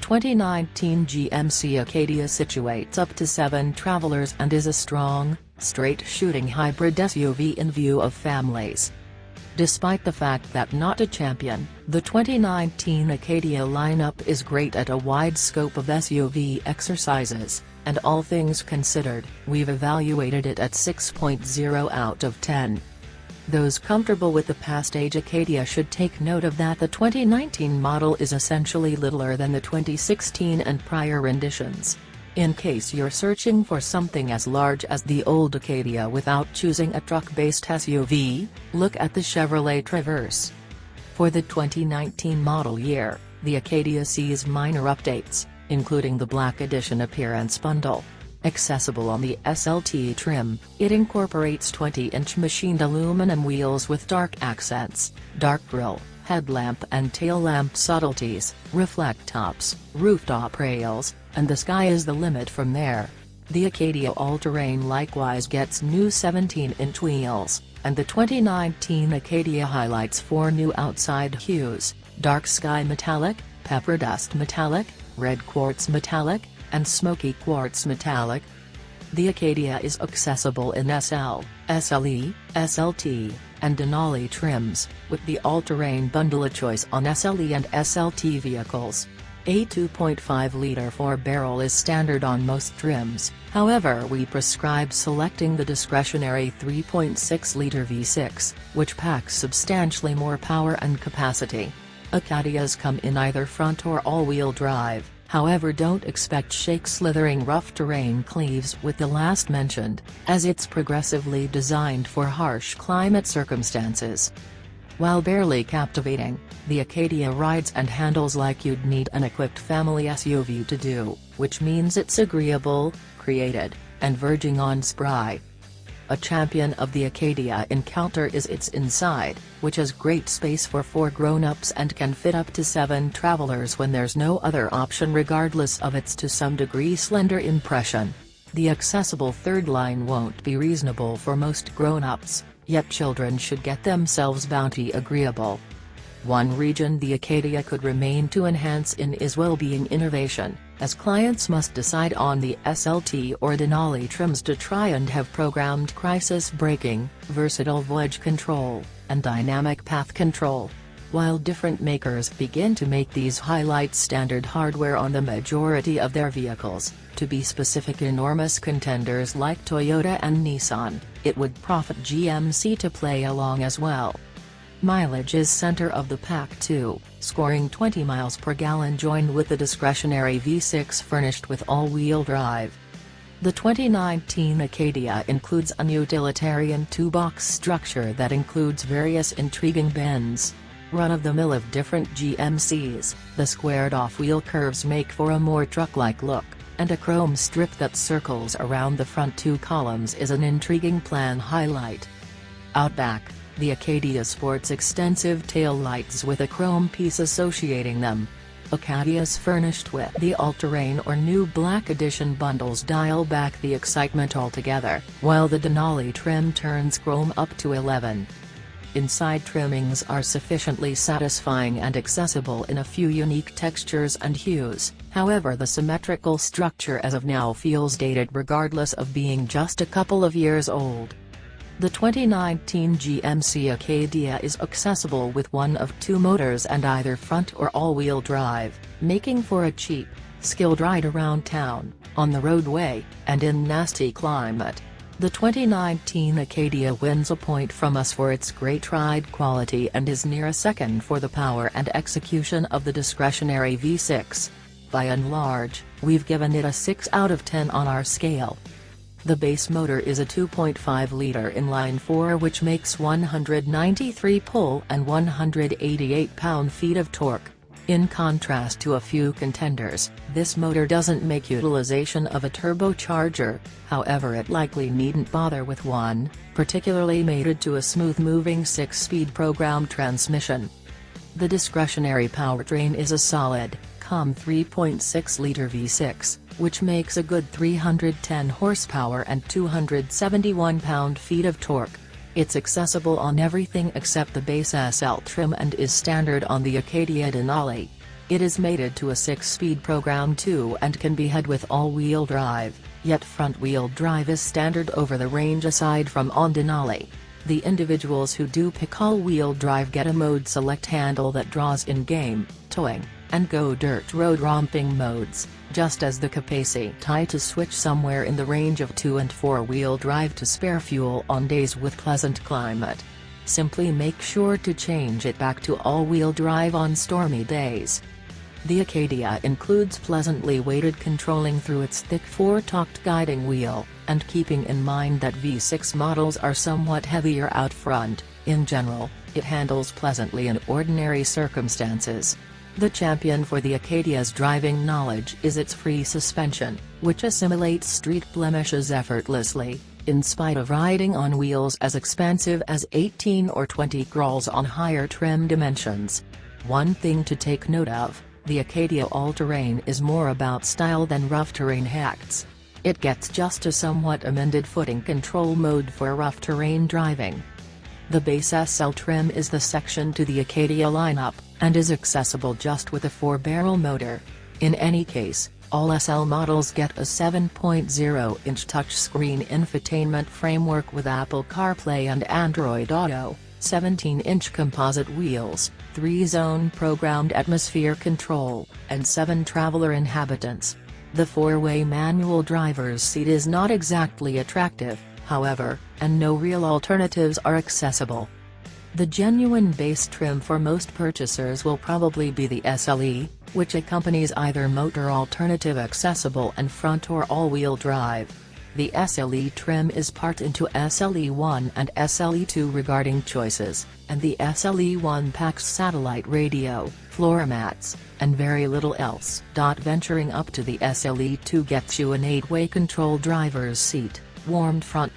2019 GMC Acadia situates up to 7 travelers and is a strong, straight-shooting hybrid SUV in view of families. Despite the fact that not a champion, the 2019 Acadia lineup is great at a wide scope of SUV exercises, and all things considered, we've evaluated it at 6.0 out of 10. Those comfortable with the past age Acadia should take note of that the 2019 model is essentially littler than the 2016 and prior renditions. In case you're searching for something as large as the old Acadia without choosing a truck-based SUV, look at the Chevrolet Traverse. For the 2019 model year, the Acadia sees minor updates, including the Black Edition appearance bundle. Accessible on the SLT trim, it incorporates 20-inch machined aluminum wheels with dark accents, dark grille, headlamp and tail lamp subtleties, reflect tops, rooftop rails, and the sky is the limit from there. The Acadia All-Terrain likewise gets new 17-inch wheels, and the 2019 Acadia highlights 4 new outside hues: dark sky metallic, pepper dust metallic, red quartz metallic, and smoky quartz metallic. The Acadia is accessible in SL, SLE, SLT, and Denali trims, with the all-terrain bundle a choice on SLE and SLT vehicles. A 2.5-liter 4-barrel is standard on most trims, however we prescribe selecting the discretionary 3.6-liter V6, which packs substantially more power and capacity. Acadias come in either front or all-wheel drive. However, don't expect shake-slithering rough terrain cleaves with the last mentioned, as it's progressively designed for harsh climate circumstances. While barely captivating, the Acadia rides and handles like you'd need an equipped family SUV to do, which means it's agreeable, creative, and verging on spry. A champion of the Acadia encounter is its inside, which has great space for 4 grown-ups and can fit up to 7 travelers when there's no other option regardless of its to some degree slender impression. The accessible third line won't be reasonable for most grown-ups, yet children should get themselves bounty agreeable. One region the Acadia could remain to enhance in is well-being innovation, as clients must decide on the SLT or Denali trims to try and have programmed crisis braking, versatile voyage control, and dynamic path control. While different makers begin to make these highlights standard hardware on the majority of their vehicles, to be specific enormous contenders like Toyota and Nissan, it would profit GMC to play along as well. Mileage is center of the pack too, scoring 20 miles per gallon joined with the discretionary V6 furnished with all-wheel drive. The 2019 Acadia includes an utilitarian 2-box structure that includes various intriguing bends. Run-of-the-mill of different GMCs, the squared-off wheel curves make for a more truck-like look, and a chrome strip that circles around the front 2 columns is an intriguing plan highlight. Out back, the Acadia sports extensive tail lights with a chrome piece associating them. Acadias furnished with the all-terrain or new Black Edition bundles dial back the excitement altogether, while the Denali trim turns chrome up to 11. Inside trimmings are sufficiently satisfying and accessible in a few unique textures and hues, however the symmetrical structure as of now feels dated regardless of being just a couple of years old. The 2019 GMC Acadia is accessible with one of 2 motors and either front or all-wheel drive, making for a cheap, skilled ride around town, on the roadway, and in nasty climate. The 2019 Acadia wins a point from us for its great ride quality and is near a second for the power and execution of the discretionary V6. By and large, we've given it a 6 out of 10 on our scale. The base motor is a 2.5-liter inline-4 which makes 193 pull and 188 pound-feet of torque. In contrast to a few contenders, this motor doesn't make utilization of a turbocharger, however it likely needn't bother with one, particularly mated to a smooth-moving 6-speed programmed transmission. The discretionary powertrain is a solid, calm 3.6-liter V6, which makes a good 310 horsepower and 271 pound-feet of torque. It's accessible on everything except the base SL trim and is standard on the Acadia Denali. It is mated to a 6-speed program too and can be had with all-wheel drive, yet front-wheel drive is standard over the range aside from on Denali. The individuals who do pick all-wheel drive get a mode select handle that draws in-game, towing, and go dirt road romping modes, just as the capacity to switch somewhere in the range of 2- and 4-wheel drive to spare fuel on days with pleasant climate. Simply make sure to change it back to all-wheel drive on stormy days. The Acadia includes pleasantly weighted controlling through its thick 4-tocked guiding wheel, and keeping in mind that V6 models are somewhat heavier out front, in general, it handles pleasantly in ordinary circumstances. The champion for the Acadia's driving knowledge is its free suspension, which assimilates street blemishes effortlessly, in spite of riding on wheels as expansive as 18 or 20 crawls on higher trim dimensions. One thing to take note of: the Acadia All-Terrain is more about style than rough terrain hacks. It gets just a somewhat amended footing control mode for rough terrain driving. The base SL trim is the section to the Acadia lineup, and is accessible just with a 4-barrel motor. In any case, all SL models get a 7.0-inch touchscreen infotainment framework with Apple CarPlay and Android Auto, 17-inch composite wheels, 3-zone programmed atmosphere control, and 7 traveler inhabitants. The 4-way manual driver's seat is not exactly attractive, however, and no real alternatives are accessible. The genuine base trim for most purchasers will probably be the SLE, which accompanies either motor alternative accessible and front or all-wheel drive. The SLE trim is part into SLE1 and SLE2 regarding choices, and the SLE1 packs satellite radio, floor mats, and very little else. Venturing up to the SLE2 gets you an 8-way control driver's seat, warmed front